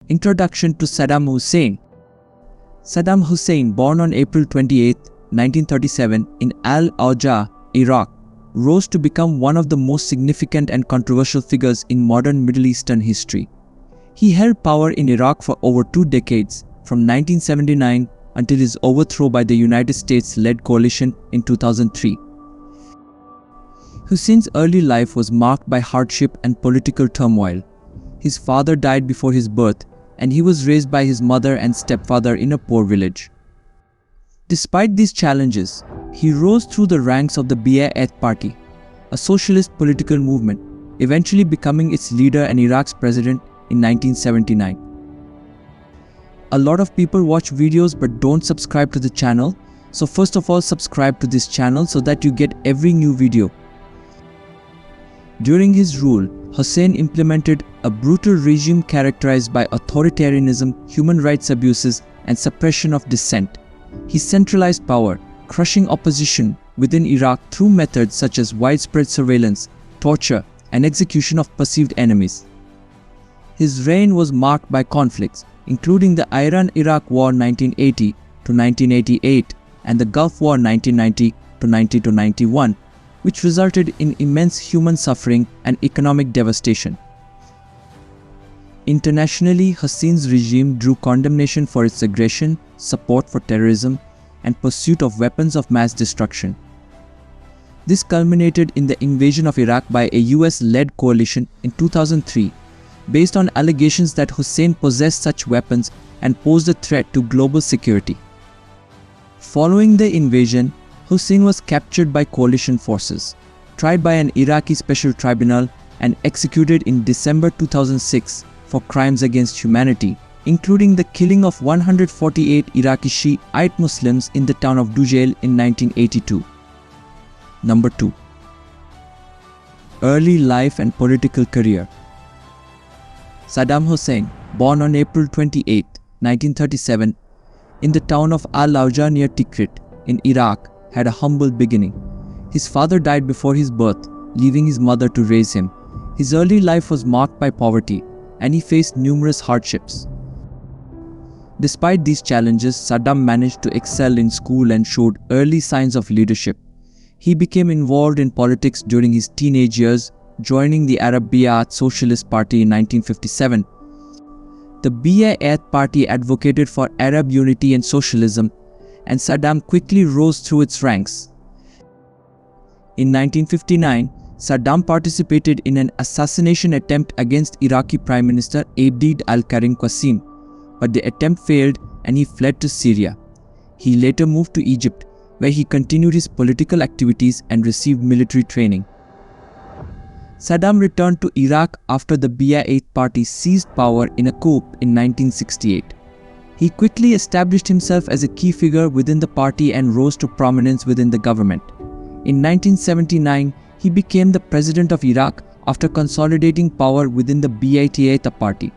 Introduction to Saddam Hussein. Saddam Hussein, born on April 28, 1937 in Al-Awja, Iraq, rose to become one of the most significant and controversial figures in modern Middle Eastern history. He held power in Iraq for over 2 decades, from 1979 until his overthrow by the United States-led coalition in 2003. Hussein's early life was marked by hardship and political turmoil. His father died before his birth, and he was raised by his mother and stepfather in a poor village. Despite these challenges, he rose through the ranks of the Ba'ath Party, a socialist political movement, eventually becoming its leader and Iraq's president in 1979. A lot of people watch videos but don't subscribe to the channel, so first of all subscribe to this channel so that you get every new video. During his rule, Hussein implemented a brutal regime characterized by authoritarianism, human rights abuses, and suppression of dissent. He centralized power, crushing opposition within Iraq through methods such as widespread surveillance, torture, and execution of perceived enemies. His reign was marked by conflicts, including the Iran-Iraq War 1980 to 1988 and the Gulf War 1990 to 1991, which resulted in immense human suffering and economic devastation. Internationally, Hussein's regime drew condemnation for its aggression, support for terrorism, and pursuit of weapons of mass destruction. This culminated in the invasion of Iraq by a US-led coalition in 2003, based on allegations that Hussein possessed such weapons and posed a threat to global security. Following the invasion, Hussein was captured by coalition forces, tried by an Iraqi special tribunal, and executed in December 2006 for crimes against humanity, including the killing of 148 Iraqi Shiite Muslims in the town of Dujail in 1982. Number 2. Early life and political career. Saddam Hussein, born on April 28, 1937, in the town of Al-Awja near Tikrit in Iraq, had a humble beginning. His father died before his birth, leaving his mother to raise him. His early life was marked by poverty, and he faced numerous hardships. Despite these challenges, Saddam managed to excel in school and showed early signs of leadership. He became involved in politics during his teenage years, joining the Arab Ba'ath Socialist Party in 1957. The Ba'ath Party advocated for Arab unity and socialism, and Saddam quickly rose through its ranks. In 1959, Saddam participated in an assassination attempt against Iraqi Prime Minister Abd al-Karim Qasim, but the attempt failed and he fled to Syria. He later moved to Egypt, where he continued his political activities and received military training. Saddam returned to Iraq after the Ba'ath Party seized power in a coup in 1968. He quickly established himself as a key figure within the party and rose to prominence within the government. In 1979, he became the president of Iraq after consolidating power within the Ba'ath Party.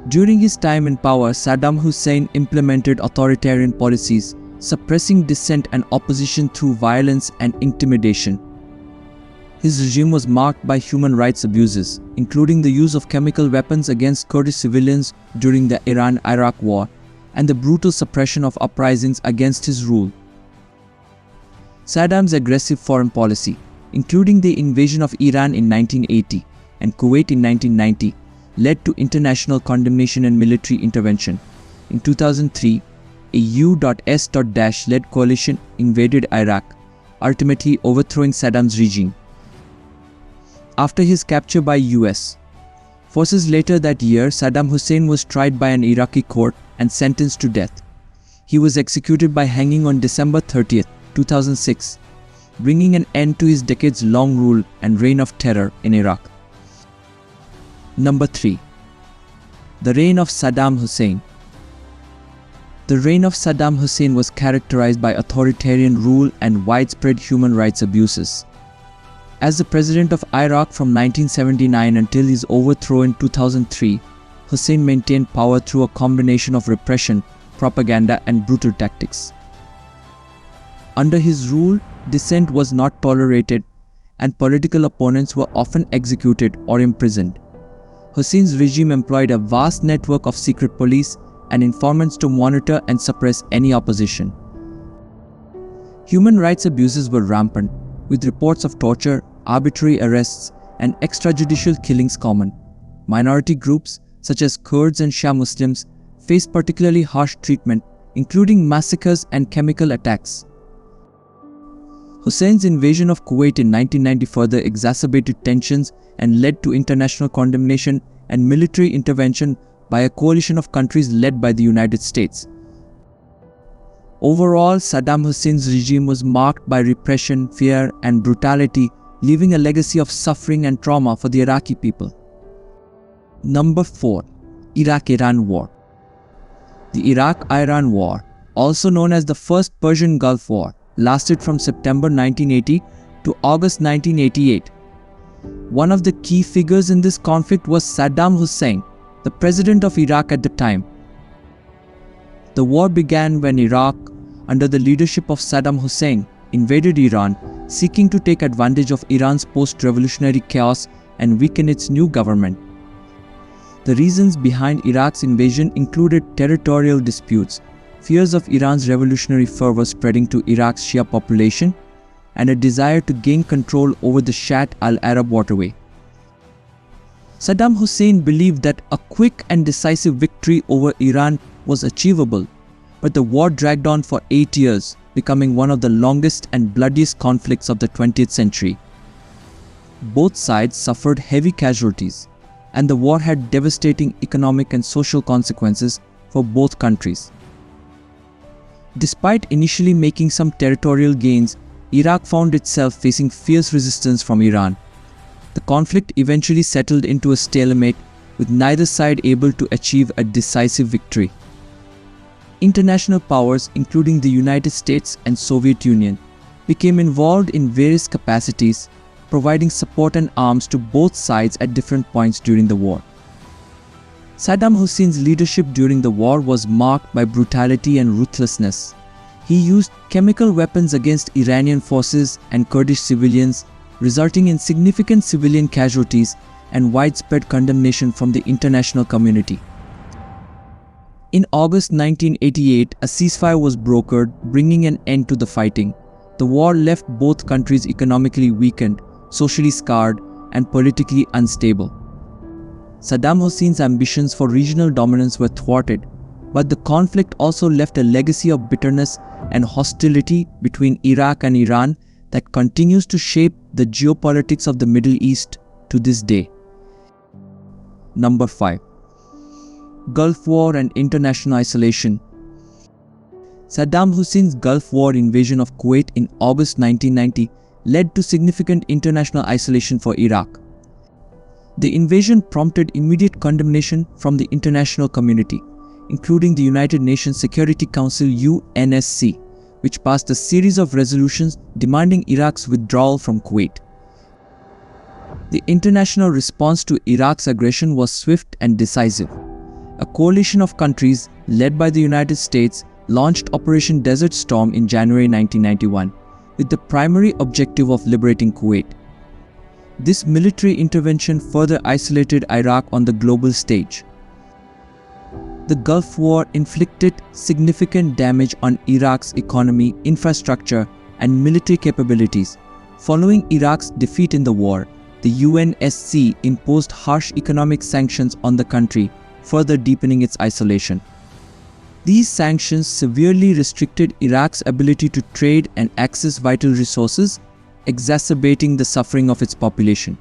During his time in power, Saddam Hussein implemented authoritarian policies, suppressing dissent and opposition through violence and intimidation. His regime was marked by human rights abuses, including the use of chemical weapons against Kurdish civilians during the Iran-Iraq War and the brutal suppression of uprisings against his rule. Saddam's aggressive foreign policy, including the invasion of Iran in 1980 and Kuwait in 1990, led to international condemnation and military intervention. In 2003, a U.S.-led coalition invaded Iraq, ultimately overthrowing Saddam's regime. After his capture by US forces later that year, Saddam Hussein was tried by an Iraqi court and sentenced to death. He was executed by hanging on December 30, 2006, bringing an end to his decades-long rule and reign of terror in Iraq. Number 3. The reign of Saddam Hussein. The reign of Saddam Hussein was characterized by authoritarian rule and widespread human rights abuses. As the president of Iraq from 1979 until his overthrow in 2003, Hussein maintained power through a combination of repression, propaganda, and brutal tactics. Under his rule, dissent was not tolerated, and political opponents were often executed or imprisoned. Hussein's regime employed a vast network of secret police and informants to monitor and suppress any opposition. Human rights abuses were rampant, with reports of torture, arbitrary arrests, and extrajudicial killings common. Minority groups, such as Kurds and Shia Muslims, faced particularly harsh treatment, including massacres and chemical attacks. Hussein's invasion of Kuwait in 1990 further exacerbated tensions and led to international condemnation and military intervention by a coalition of countries led by the United States. Overall, Saddam Hussein's regime was marked by repression, fear, and brutality, leaving a legacy of suffering and trauma for the Iraqi people. Number 4. Iraq-Iran War. The Iraq-Iran War, also known as the First Persian Gulf War, lasted from September 1980 to August 1988. One of the key figures in this conflict was Saddam Hussein, the president of Iraq at the time. The war began when Iraq, under the leadership of Saddam Hussein, invaded Iran, seeking to take advantage of Iran's post-revolutionary chaos and weaken its new government. The reasons behind Iraq's invasion included territorial disputes, fears of Iran's revolutionary fervor spreading to Iraq's Shia population, and a desire to gain control over the Shatt al-Arab waterway. Saddam Hussein believed that a quick and decisive victory over Iran was achievable, but the war dragged on for 8 years, becoming one of the longest and bloodiest conflicts of the 20th century. Both sides suffered heavy casualties, and the war had devastating economic and social consequences for both countries. Despite initially making some territorial gains, Iraq found itself facing fierce resistance from Iran. The conflict eventually settled into a stalemate, with neither side able to achieve a decisive victory. International powers, including the United States and Soviet Union, became involved in various capacities, providing support and arms to both sides at different points during the war. Saddam Hussein's leadership during the war was marked by brutality and ruthlessness. He used chemical weapons against Iranian forces and Kurdish civilians, resulting in significant civilian casualties and widespread condemnation from the international community. In August 1988, a ceasefire was brokered, bringing an end to the fighting. The war left both countries economically weakened, socially scarred, and politically unstable. Saddam Hussein's ambitions for regional dominance were thwarted, but the conflict also left a legacy of bitterness and hostility between Iraq and Iran that continues to shape the geopolitics of the Middle East to this day. Number 5. Gulf War and international isolation. Saddam Hussein's Gulf War invasion of Kuwait in August 1990 led to significant international isolation for Iraq. The invasion prompted immediate condemnation from the international community, including the United Nations Security Council (UNSC), which passed a series of resolutions demanding Iraq's withdrawal from Kuwait. The international response to Iraq's aggression was swift and decisive. A coalition of countries, led by the United States, launched Operation Desert Storm in January 1991, with the primary objective of liberating Kuwait. This military intervention further isolated Iraq on the global stage. The Gulf War inflicted significant damage on Iraq's economy, infrastructure, and military capabilities. Following Iraq's defeat in the war, the UNSC imposed harsh economic sanctions on the country, further deepening its isolation. These sanctions severely restricted Iraq's ability to trade and access vital resources, exacerbating the suffering of its population.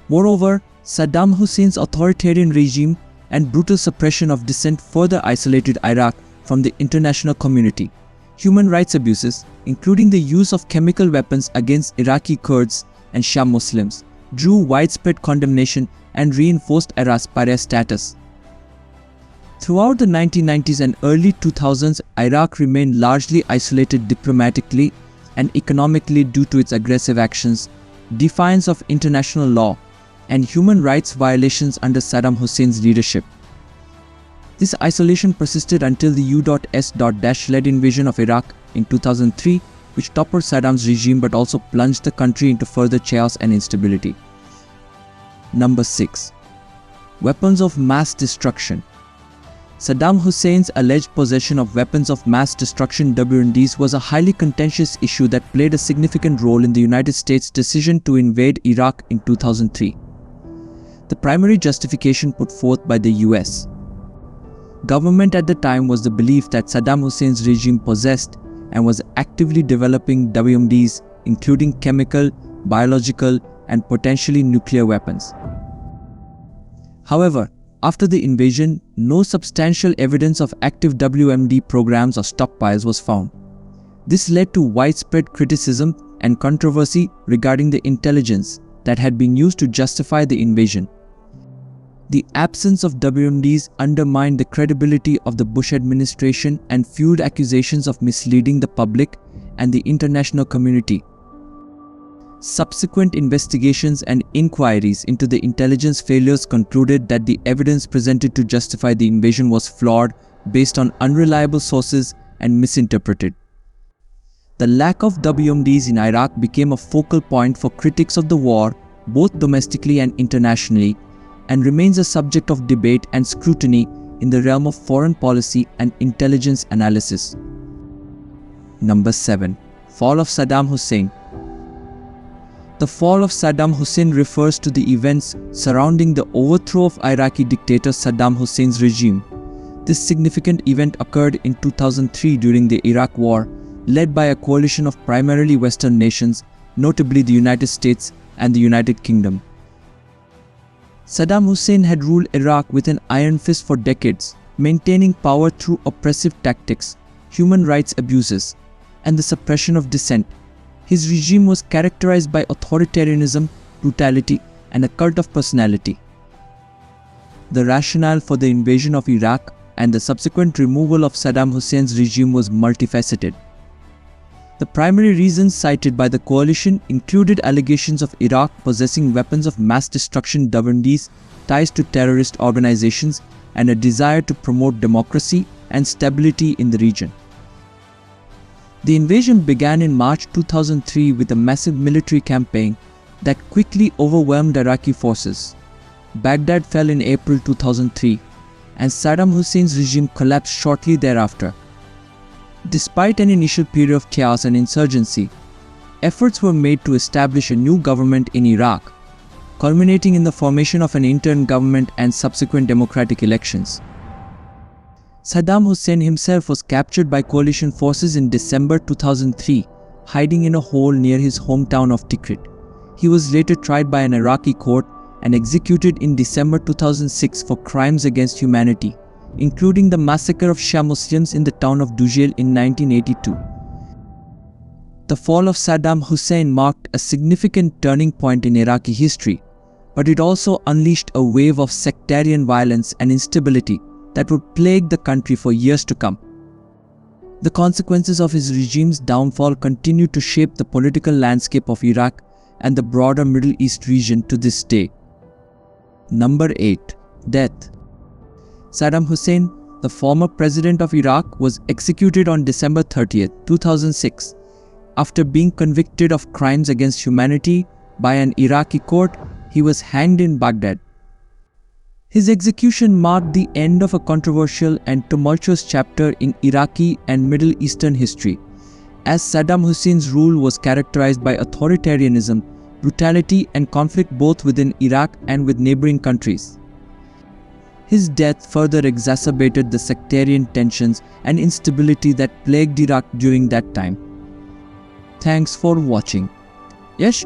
Moreover, Saddam Hussein's authoritarian regime and brutal suppression of dissent further isolated Iraq from the international community. Human rights abuses, including the use of chemical weapons against Iraqi Kurds and Shia Muslims, drew widespread condemnation and reinforced Iraq's pariah status. Throughout the 1990s and early 2000s, Iraq remained largely isolated diplomatically and economically due to its aggressive actions, defiance of international law, and human rights violations under Saddam Hussein's leadership. This isolation persisted until the U.S.-led invasion of Iraq in 2003, which toppled Saddam's regime but also plunged the country into further chaos and instability. Number 6. Weapons of mass destruction. Saddam Hussein's alleged possession of weapons of mass destruction (WMDs) was a highly contentious issue that played a significant role in the United States' decision to invade Iraq in 2003. The primary justification put forth by the US government at the time was the belief that Saddam Hussein's regime possessed and was actively developing WMDs, including chemical, biological, and potentially nuclear weapons. However, after the invasion, no substantial evidence of active WMD programs or stockpiles was found. This led to widespread criticism and controversy regarding the intelligence that had been used to justify the invasion. The absence of WMDs undermined the credibility of the Bush administration and fueled accusations of misleading the public and the international community. Subsequent investigations and inquiries into the intelligence failures concluded that the evidence presented to justify the invasion was flawed, based on unreliable sources, and misinterpreted. The lack of WMDs in Iraq became a focal point for critics of the war, both domestically and internationally, and remains a subject of debate and scrutiny in the realm of foreign policy and intelligence analysis. Number 7. Fall of Saddam Hussein. The fall of Saddam Hussein refers to the events surrounding the overthrow of Iraqi dictator Saddam Hussein's regime. This significant event occurred in 2003 during the Iraq War, led by a coalition of primarily Western nations, notably the United States and the United Kingdom. Saddam Hussein had ruled Iraq with an iron fist for decades, maintaining power through oppressive tactics, human rights abuses, and the suppression of dissent. His regime was characterized by authoritarianism, brutality, and a cult of personality. The rationale for the invasion of Iraq and the subsequent removal of Saddam Hussein's regime was multifaceted. The primary reasons cited by the coalition included allegations of Iraq possessing weapons of mass destruction (WMDs), ties to terrorist organizations, and a desire to promote democracy and stability in the region. The invasion began in March 2003 with a massive military campaign that quickly overwhelmed Iraqi forces. Baghdad fell in April 2003, and Saddam Hussein's regime collapsed shortly thereafter. Despite an initial period of chaos and insurgency, efforts were made to establish a new government in Iraq, culminating in the formation of an interim government and subsequent democratic elections. Saddam Hussein himself was captured by coalition forces in December 2003, hiding in a hole near his hometown of Tikrit. He was later tried by an Iraqi court and executed in December 2006 for crimes against humanity, including the massacre of Shia Muslims in the town of Dujail in 1982. The fall of Saddam Hussein marked a significant turning point in Iraqi history, but it also unleashed a wave of sectarian violence and instability that would plague the country for years to come. The consequences of his regime's downfall continue to shape the political landscape of Iraq and the broader Middle East region to this day. Number 8. Death. Saddam Hussein, the former president of Iraq, was executed on December 30, 2006, after being convicted of crimes against humanity by an Iraqi court. He was hanged in Baghdad. His execution marked the end of a controversial and tumultuous chapter in Iraqi and Middle Eastern history, as Saddam Hussein's rule was characterized by authoritarianism, brutality, and conflict both within Iraq and with neighboring countries. His death further exacerbated the sectarian tensions and instability that plagued Iraq during that time. Thanks for watching. Yes.